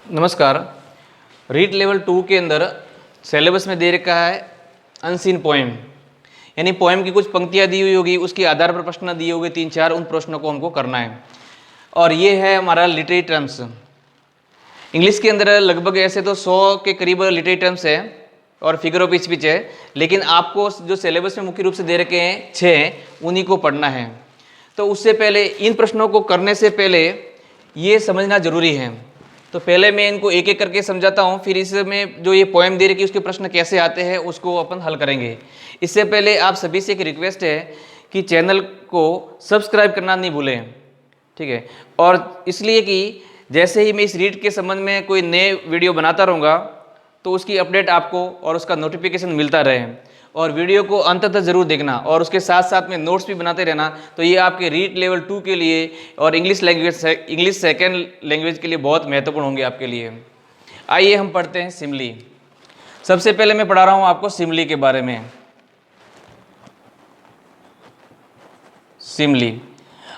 नमस्कार। रीट लेवल 2 के अंदर सिलेबस में दे रखा है अनसीन पोएम, यानी पोएम की कुछ पंक्तियाँ दी हुई होगी, उसके आधार पर प्रश्न दिए होंगे 3-4, उन प्रश्नों को हमको करना है। और ये है हमारा लिटरेरी टर्म्स। इंग्लिश के अंदर लगभग ऐसे तो 100 के करीब लिटरेरी टर्म्स है और फिगर ऑफ स्पीच है, लेकिन आपको जो सिलेबस में मुख्य रूप से दे रखे हैं 6, उन्हीं को पढ़ना है। तो उससे पहले इन प्रश्नों को करने से पहले ये समझना जरूरी है। तो पहले मैं इनको एक एक करके समझाता हूँ, फिर इसमें जो ये पोएम दे रखी है उसके प्रश्न कैसे आते हैं उसको अपन हल करेंगे। इससे पहले आप सभी से एक रिक्वेस्ट है कि चैनल को सब्सक्राइब करना नहीं भूलें, ठीक है। और इसलिए कि जैसे ही मैं इस रीड के संबंध में कोई नए वीडियो बनाता रहूँगा तो उसकी अपडेट आपको और उसका नोटिफिकेशन मिलता रहे। और वीडियो को अंत तक जरूर देखना और उसके साथ साथ में नोट्स भी बनाते रहना। तो ये आपके रीड लेवल 2 के लिए और इंग्लिश सेकेंड लैंग्वेज के लिए बहुत महत्वपूर्ण होंगे आपके लिए। आइए हम पढ़ते हैं सिमली। सबसे पहले मैं पढ़ा रहा हूँ आपको सिमली के बारे में। सिमली,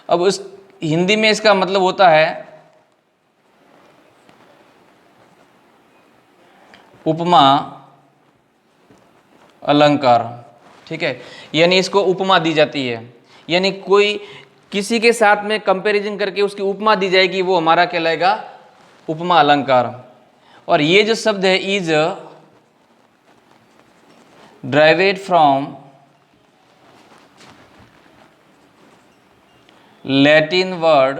अब उस हिंदी में इसका मतलब होता है उपमा अलंकार, ठीक है। यानी इसको उपमा दी जाती है, यानी कोई किसी के साथ में कंपैरिजन करके उसकी उपमा दी जाएगी, वो हमारा कहलाएगा उपमा अलंकार। और ये जो शब्द है is ड्राइवेड from Latin word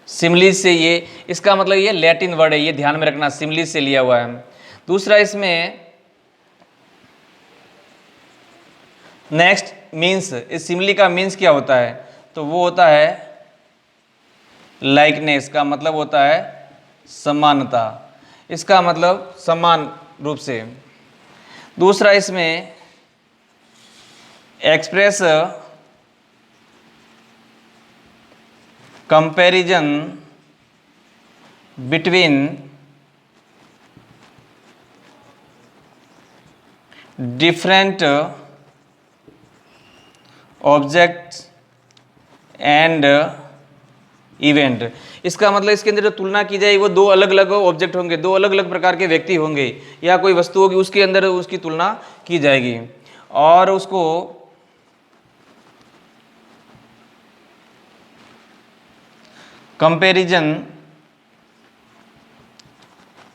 Simli से। ये इसका मतलब ये लैटिन वर्ड है, ये ध्यान में रखना, सिमली से लिया हुआ है। दूसरा इसमें नेक्स्ट मीन्स, इस सिमली का मीन्स क्या होता है, तो वो होता है लाइकनेस, का मतलब होता है समानता, इसका मतलब समान रूप से। दूसरा इसमें express comparison between different object and event. इसका मतलब इसके अंदर जो तुलना की जाए वो दो अलग अलग ऑब्जेक्ट होंगे, दो अलग अलग प्रकार के व्यक्ति होंगे या कोई वस्तु होगी, उसके अंदर उसकी तुलना की जाएगी और उसको कंपैरिजन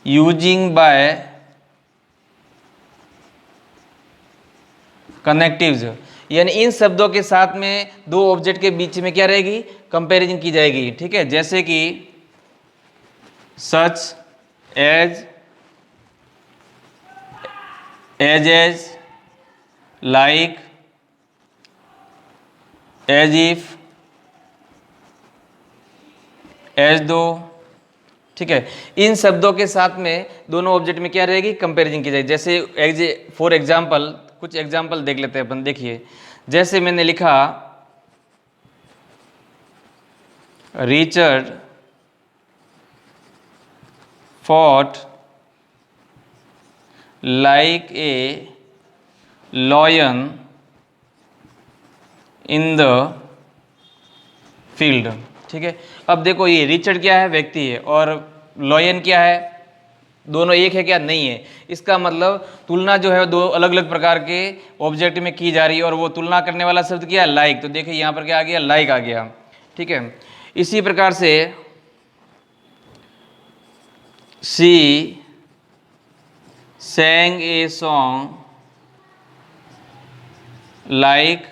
यूजिंग बाय कनेक्टिव्स, यानी इन शब्दों के साथ में दो ऑब्जेक्ट के बीच में क्या रहेगी, कंपैरिजन की जाएगी, ठीक है। जैसे कि such as, as, like, as if, as though, ठीक है। इन शब्दों के साथ में दोनों ऑब्जेक्ट में क्या रहेगी, कंपैरिजन की जाएगी। जैसे फॉर एग्जाम्पल, कुछ एग्जाम्पल देख लेते हैं अपन। देखिए, जैसे मैंने लिखा Richard fought like a lion in the field, ठीक है। अब देखो, ये रिचर्ड क्या है, व्यक्ति है, और लॉयन क्या है, दोनों एक है क्या, नहीं है। इसका मतलब तुलना जो है दो अलग अलग प्रकार के ऑब्जेक्ट में की जा रही है और वो तुलना करने वाला शब्द क्या है, लाइक। तो देखिए यहाँ पर क्या आ गया, लाइक आ गया, ठीक है। इसी प्रकार से she sang a song like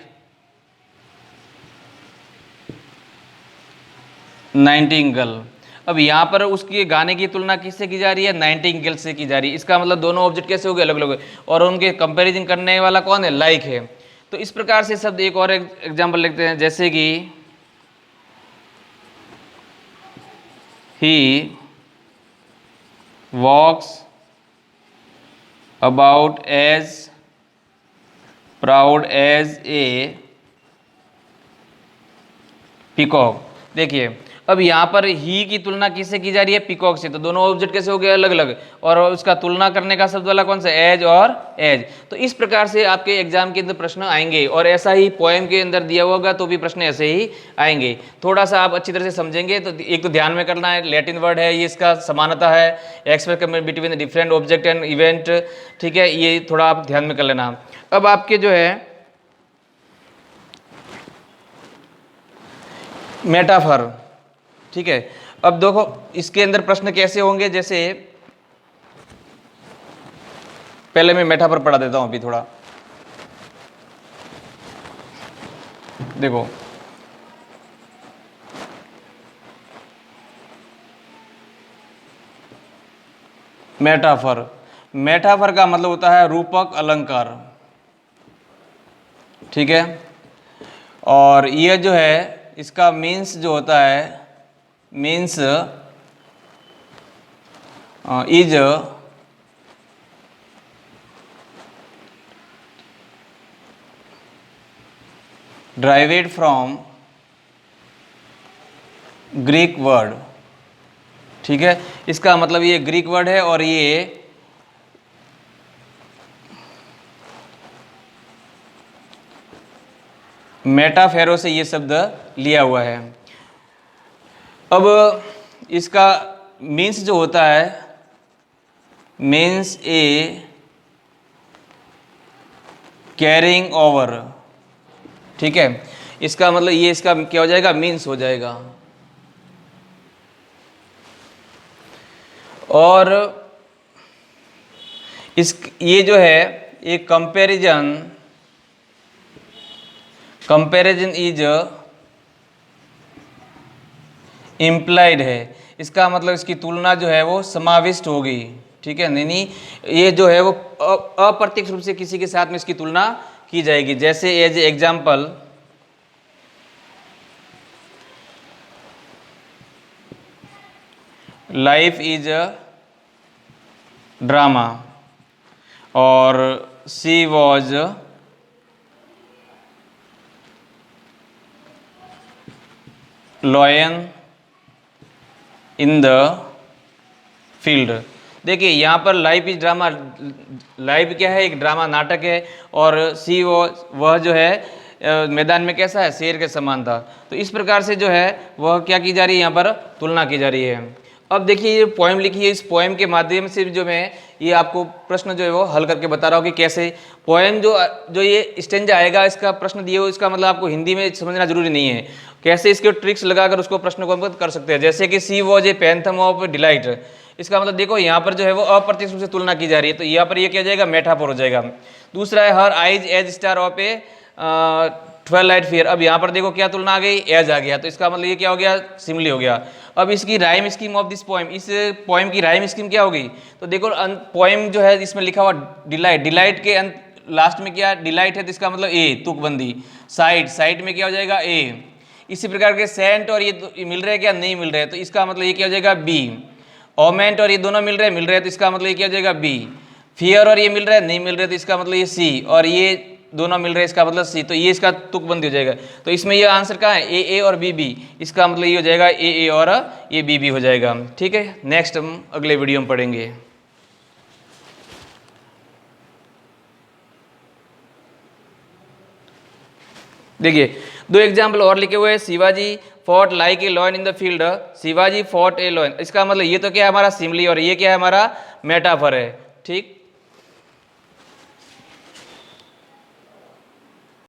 Nightingale. अब यहाँ पर उसके गाने की तुलना किससे की जा रही है, नाइटिंगेल से की जा रही है। इसका मतलब दोनों ऑब्जेक्ट कैसे हो गए, अलग अलग, और उनके कंपैरिजन करने वाला कौन है, लाइक है। तो इस प्रकार से शब्द एक और एग्जाम्पल लिखते हैं, जैसे कि he walks about as proud as a peacock. देखिए अब यहाँ पर ही की तुलना किससे की जा रही है, पीकॉक से, तो दोनों ऑब्जेक्ट कैसे हो गए अलग अलग, और उसका तुलना करने का शब्द वाला कौन सा, एज और एज। तो इस प्रकार से आपके एग्जाम के अंदर प्रश्न आएंगे, और ऐसा ही पोएम के अंदर दिया होगा तो भी प्रश्न ऐसे ही आएंगे। थोड़ा सा आप अच्छी तरह से समझेंगे तो एक तो ध्यान में करना है, लैटिन वर्ड है, ये इसका समानता है, express between different object and event, ठीक है, ये थोड़ा आप ध्यान में कर लेना। अब आपके जो है मेटाफर, ठीक है, अब देखो इसके अंदर प्रश्न कैसे होंगे, जैसे पहले मैं मेटाफर पढ़ा देता हूं अभी थोड़ा, देखो मेटाफर, मेटाफर का मतलब होता है रूपक अलंकार, ठीक है, और यह जो है इसका मीन्स जो होता है, means is derived from Greek word, ठीक है, इसका मतलब ये ग्रीक वर्ड है, और ये मेटाफेरो से ये शब्द लिया हुआ है। अब इसका मीन्स जो होता है, मीन्स ए कैरिंग ओवर, ठीक है, इसका मतलब ये इसका क्या हो जाएगा, मीन्स हो जाएगा। और इस ये जो है एक कंपैरिजन इज इम्प्लाइड है, इसका मतलब इसकी तुलना जो है वो समाविष्ट होगी, ठीक है, नहीं ये जो है वो अप्रत्यक्ष रूप से किसी के साथ में इसकी तुलना की जाएगी। जैसे as example, life is a drama, और she was lion in the field. देखिए यहाँ पर लाइफ इज ड्रामा, लाइफ क्या है, एक ड्रामा नाटक है, और सी वह जो है मैदान में कैसा है, शेर के समान था। तो इस प्रकार से जो है वह क्या की जा रही है, यहाँ पर तुलना की जा रही है। अब देखिए ये पोएम लिखी है, इस पोएम के माध्यम से जो मैं ये आपको प्रश्न जो है वो हल करके बता रहा हूँ कि कैसे पोएम जो ये स्टेंजा आएगा, इसका प्रश्न दिए हो, इसका मतलब आपको हिंदी में समझना जरूरी नहीं है, कैसे इसके ट्रिक्स लगाकर उसको प्रश्न को हम कर सकते हैं। जैसे कि सी वॉज ए पैंथम ऑफ डिलाइट, इसका मतलब देखो यहाँ पर जो है वो अप्रत्यक्ष रूप से तुलना की जा रही है, तो यहाँ पर ये क्या हो जाएगा, मेटाफोर हो जाएगा। दूसरा है her eyes as star of a 12 light fair, अब यहाँ पर देखो क्या तुलना आ गई, एज आ गया, तो इसका मतलब ये क्या हो गया, सिमिली हो गया। अब इसकी rhyme scheme of this poem, इस पोएम की राइम स्कीम क्या होगी, तो देखो पोएम जो है इसमें लिखा हुआ डिलाइट, डिलाइट के लास्ट में क्या डिलाइट है, तो इसका मतलब ए, तुकबंदी, साइड, साइड में क्या हो जाएगा ए। इसी प्रकार के सेंट और ये मिल रहे हैं क्या, नहीं मिल रहे, तो इसका मतलब ये क्या हो जाएगा बी। ओमेंट और ये दोनों मिल रहे हैं, तो इसका मतलब ये क्या हो जाएगा बी। फियर और ये मिल रहा है, नहीं मिल रहे, तो इसका मतलब ये सी, और ये दोनों मिल रहे हैं, इसका मतलब सी, तो ये इसका तुकबंदी हो जाएगा। तो इसमें ये आंसर कहाँ है, ए और बी बी, इसका मतलब ये हो जाएगा ए और ये बी हो जाएगा। ठीक है, नेक्स्ट हम अगले वीडियो में पढ़ेंगे। देखिए दो एग्जाम्पल और लिखे हुए हैं, Shivaji fought like a lion in the field, Shivaji fought A lion, इसका मतलब ये तो क्या है हमारा सिमली, और ये क्या है हमारा मेटाफर है। ठीक।